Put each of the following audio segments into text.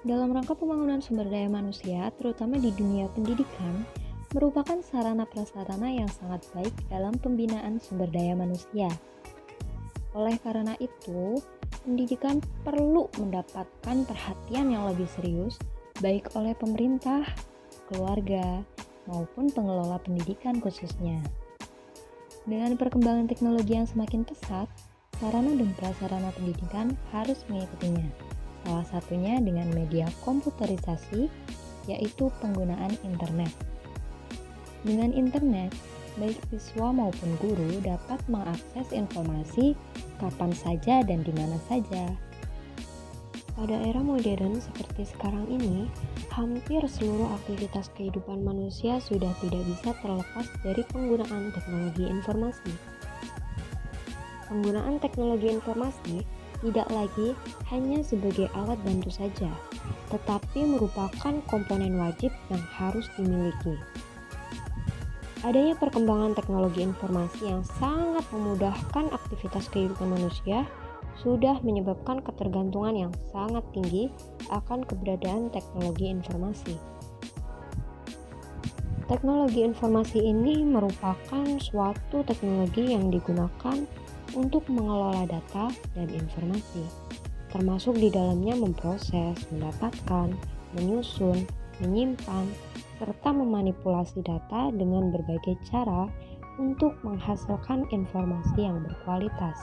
Dalam rangka pembangunan sumber daya manusia, terutama di dunia pendidikan, merupakan sarana prasarana yang sangat baik dalam pembinaan sumber daya manusia. Oleh karena itu, pendidikan perlu mendapatkan perhatian yang lebih serius, baik oleh pemerintah, keluarga, maupun pengelola pendidikan khususnya. Dengan perkembangan teknologi yang semakin pesat, sarana dan prasarana pendidikan harus mengikutinya. Salah satunya dengan media komputerisasi, yaitu penggunaan internet. Dengan internet, baik siswa maupun guru dapat mengakses informasi kapan saja dan di mana saja. Pada era modern seperti sekarang ini, hampir seluruh aktivitas kehidupan manusia sudah tidak bisa terlepas dari penggunaan teknologi informasi. Penggunaan teknologi informasi tidak lagi hanya sebagai alat bantu saja, tetapi merupakan komponen wajib yang harus dimiliki. Adanya perkembangan teknologi informasi yang sangat memudahkan aktivitas kehidupan manusia sudah menyebabkan ketergantungan yang sangat tinggi akan keberadaan teknologi informasi. Teknologi informasi ini merupakan suatu teknologi yang digunakan untuk mengelola data dan informasi, termasuk di dalamnya memproses, mendapatkan, menyusun, menyimpan, serta memanipulasi data dengan berbagai cara untuk menghasilkan informasi yang berkualitas.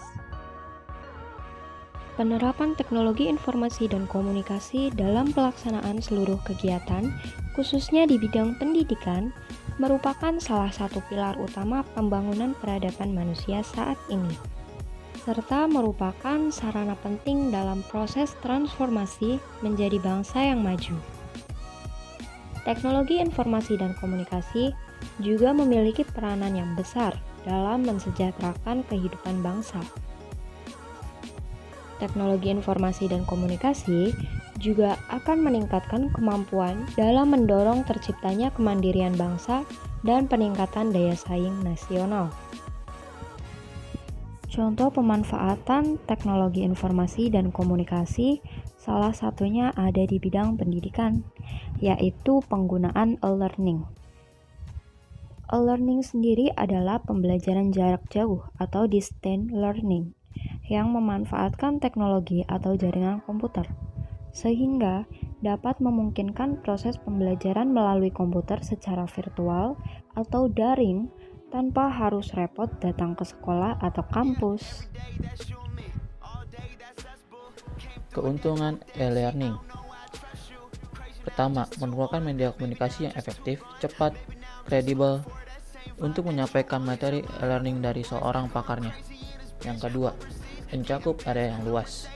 Penerapan teknologi informasi dan komunikasi dalam pelaksanaan seluruh kegiatan, khususnya di bidang pendidikan, merupakan salah satu pilar utama pembangunan peradaban manusia saat ini, serta merupakan sarana penting dalam proses transformasi menjadi bangsa yang maju. Teknologi informasi dan komunikasi juga memiliki peranan yang besar dalam mensejahterakan kehidupan bangsa. Teknologi informasi dan komunikasi juga akan meningkatkan kemampuan dalam mendorong terciptanya kemandirian bangsa dan peningkatan daya saing nasional. Contoh pemanfaatan teknologi informasi dan komunikasi salah satunya ada di bidang pendidikan, yaitu penggunaan e-learning. E-learning sendiri adalah pembelajaran jarak jauh atau distance learning yang memanfaatkan teknologi atau jaringan komputer, sehingga dapat memungkinkan proses pembelajaran melalui komputer secara virtual atau daring tanpa harus repot datang ke sekolah atau kampus. Keuntungan e-learning. Pertama, merupakan media komunikasi yang efektif, cepat, kredibel untuk menyampaikan materi e-learning dari seorang pakarnya. Yang kedua, mencakup area yang luas.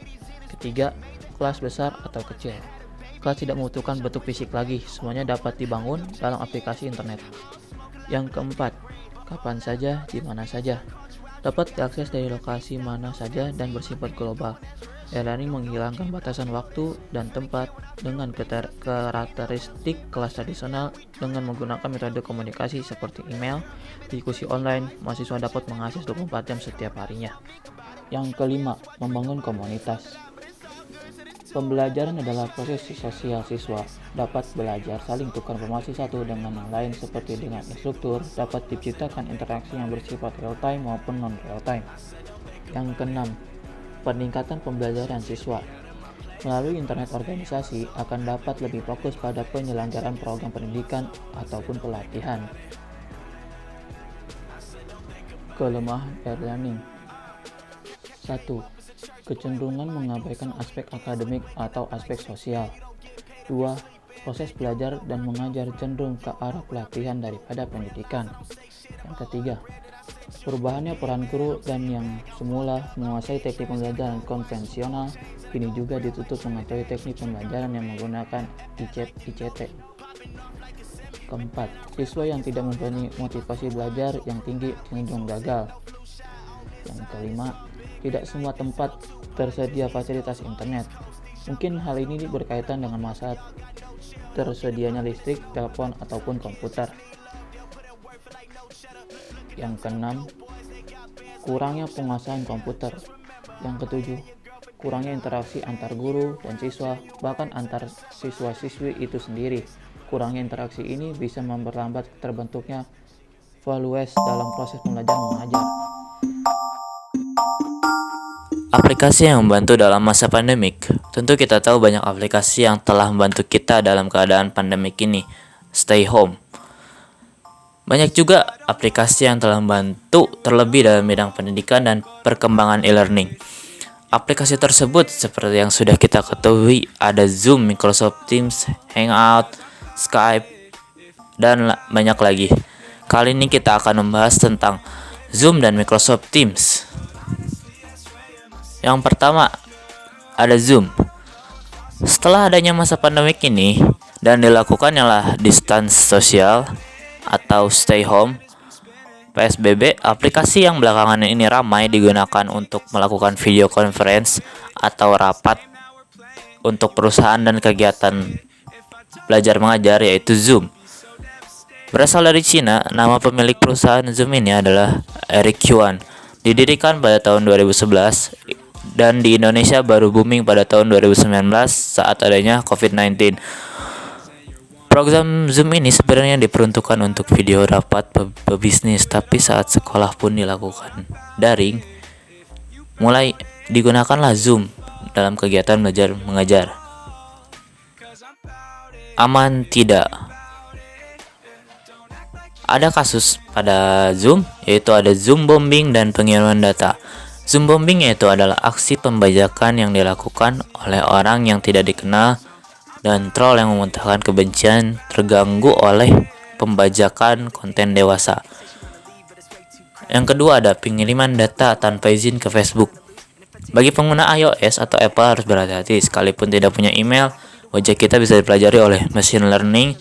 Ketiga, kelas besar atau kecil. Kelas tidak membutuhkan bentuk fisik lagi, semuanya dapat dibangun dalam aplikasi internet. Yang keempat, kapan saja, di mana saja. Dapat diakses dari lokasi mana saja dan bersifat global. E-learning menghilangkan batasan waktu dan tempat dengan karakteristik kelas tradisional dengan menggunakan metode komunikasi seperti email, diskusi online, mahasiswa dapat mengakses 24 jam setiap harinya. Yang kelima, membangun komunitas. Pembelajaran adalah proses sosial siswa, dapat belajar saling tukar informasi satu dengan yang lain seperti dengan instruktur, dapat diciptakan interaksi yang bersifat real-time maupun non-real-time. Yang keenam, peningkatan pembelajaran siswa. Melalui internet organisasi akan dapat lebih fokus pada penyelenggaraan program pendidikan ataupun pelatihan. Kelemahan e-learning. 1. Kecenderungan mengabaikan aspek akademik atau aspek sosial. 2. Proses belajar dan mengajar cenderung ke arah pelatihan daripada pendidikan. Yang ketiga, perubahannya peran guru dan yang semula menguasai teknik pembelajaran konvensional, kini juga dituntut mengetahui teknik pembelajaran yang menggunakan ICT. Keempat, siswa yang tidak mempunyai motivasi belajar yang tinggi cenderung gagal. Yang kelima, tidak semua tempat tersedia fasilitas internet. Mungkin hal ini berkaitan dengan masalah tersedianya listrik, telepon, ataupun komputer. Yang keenam, kurangnya penguasaan komputer. Yang ketujuh, kurangnya interaksi antar guru dan siswa, bahkan antar siswa-siswi itu sendiri. Kurangnya interaksi ini bisa memperlambat terbentuknya values dalam proses belajar mengajar. Aplikasi yang membantu dalam masa pandemik. Tentu kita tahu banyak aplikasi yang telah membantu kita dalam keadaan pandemik ini. Stay home. Banyak juga aplikasi yang telah membantu terlebih dalam bidang pendidikan dan perkembangan e-learning. Aplikasi tersebut seperti yang sudah kita ketahui ada Zoom, Microsoft Teams, Hangout, Skype, dan banyak lagi. Kali ini kita akan membahas tentang Zoom dan Microsoft Teams. Yang pertama ada Zoom. Setelah adanya masa pandemik ini dan dilakukannya distance sosial atau stay home PSBB, aplikasi yang belakangan ini ramai digunakan untuk melakukan video conference atau rapat untuk perusahaan dan kegiatan belajar mengajar yaitu Zoom. Berasal dari Cina, nama pemilik perusahaan Zoom ini adalah Eric Yuan. Didirikan pada tahun 2011 dan di Indonesia baru booming pada tahun 2019 saat adanya COVID-19. Program Zoom ini sebenarnya diperuntukkan untuk video rapat pebisnis, tapi saat sekolah pun dilakukan daring, mulai digunakanlah Zoom dalam kegiatan belajar mengajar. Aman tidak? Ada kasus pada Zoom, yaitu ada Zoom bombing dan pengiriman data. Zoom bombing yaitu adalah aksi pembajakan yang dilakukan oleh orang yang tidak dikenal dan troll yang memuntahkan kebencian terganggu oleh pembajakan konten dewasa. Yang kedua ada pengiriman data tanpa izin ke Facebook. Bagi pengguna iOS atau Apple harus berhati-hati, sekalipun tidak punya email, wajah kita bisa dipelajari oleh machine learning,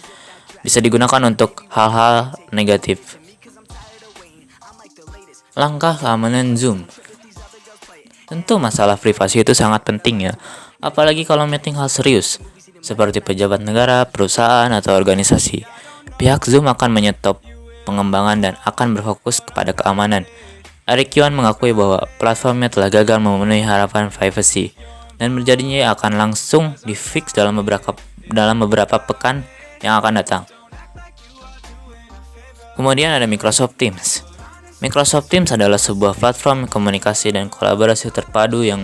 bisa digunakan untuk hal-hal negatif. Langkah keamanan Zoom. Tentu masalah privasi itu sangat penting ya, apalagi kalau meeting hal serius seperti pejabat negara, perusahaan, atau organisasi. Pihak Zoom akan menyetop pengembangan dan akan berfokus kepada keamanan. Eric Yuan mengakui bahwa platformnya telah gagal memenuhi harapan privacy dan berjanji akan langsung di-fix dalam beberapa pekan yang akan datang. Kemudian ada Microsoft Teams. Microsoft Teams adalah sebuah platform komunikasi dan kolaborasi terpadu yang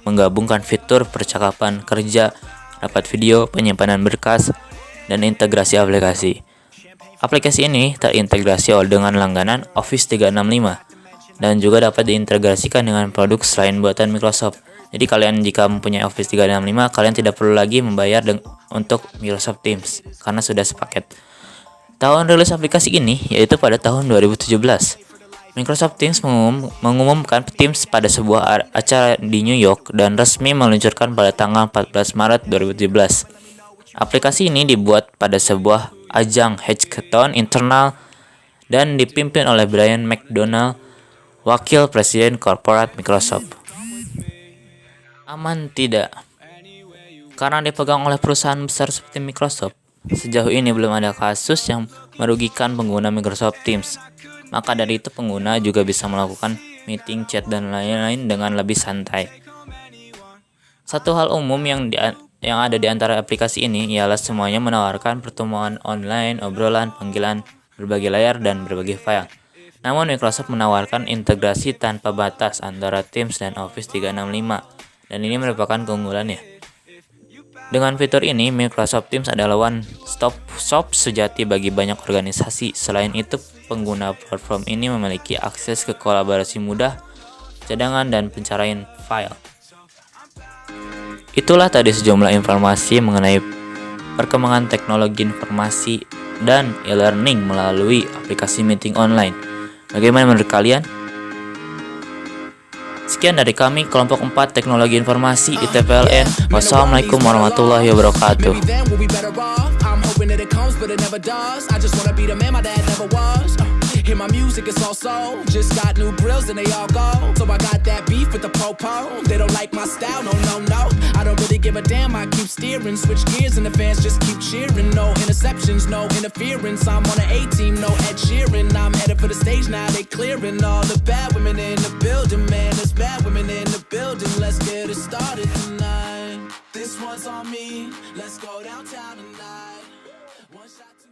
menggabungkan fitur percakapan, kerja, rapat video, penyimpanan berkas, dan integrasi aplikasi. Aplikasi ini terintegrasi dengan langganan Office 365 dan juga dapat diintegrasikan dengan produk selain buatan Microsoft. Jadi kalian jika mempunyai Office 365, kalian tidak perlu lagi membayar untuk Microsoft Teams karena sudah sepaket. Tahun rilis aplikasi ini yaitu pada tahun 2017. Microsoft Teams mengumumkan Teams pada sebuah acara di New York dan resmi meluncurkan pada tanggal 14 Maret 2017. Aplikasi ini dibuat pada sebuah ajang hackathon internal dan dipimpin oleh Brian McDonald, Wakil Presiden Corporate Microsoft. Aman tidak? Karena dipegang oleh perusahaan besar seperti Microsoft, sejauh ini belum ada kasus yang merugikan pengguna Microsoft Teams. Maka dari itu pengguna juga bisa melakukan meeting, chat, dan lain-lain dengan lebih santai. Satu hal umum yang ada di antara aplikasi ini ialah semuanya menawarkan pertemuan online, obrolan, panggilan, berbagi layar, dan berbagi file. Namun Microsoft menawarkan integrasi tanpa batas antara Teams dan Office 365, dan ini merupakan keunggulannya. Dengan fitur ini, Microsoft Teams adalah one-stop shop sejati bagi banyak organisasi. Selain itu, pengguna platform ini memiliki akses ke kolaborasi mudah, cadangan, dan pencarian file. Itulah tadi sejumlah informasi mengenai perkembangan teknologi informasi dan e-learning melalui aplikasi meeting online. Bagaimana menurut kalian? Sekian dari kami, kelompok 4 Teknologi Informasi ITPLN. Wassalamualaikum warahmatullahi wabarakatuh. Hear my music, it's all soul. Just got new grills and they all go. So I got that beef. with the po-po. They don't like my style, no, no, no. I don't really give a damn, I keep steering. Switch gears and the fans just keep cheering. No interceptions, no interference. I'm on an A-team, no Ed Sheeran. I'm headed for the stage now, they clearing all the bad women in the building. Man, there's bad women in the building. Let's get it started tonight. This one's on me. Let's go downtown tonight. One shot to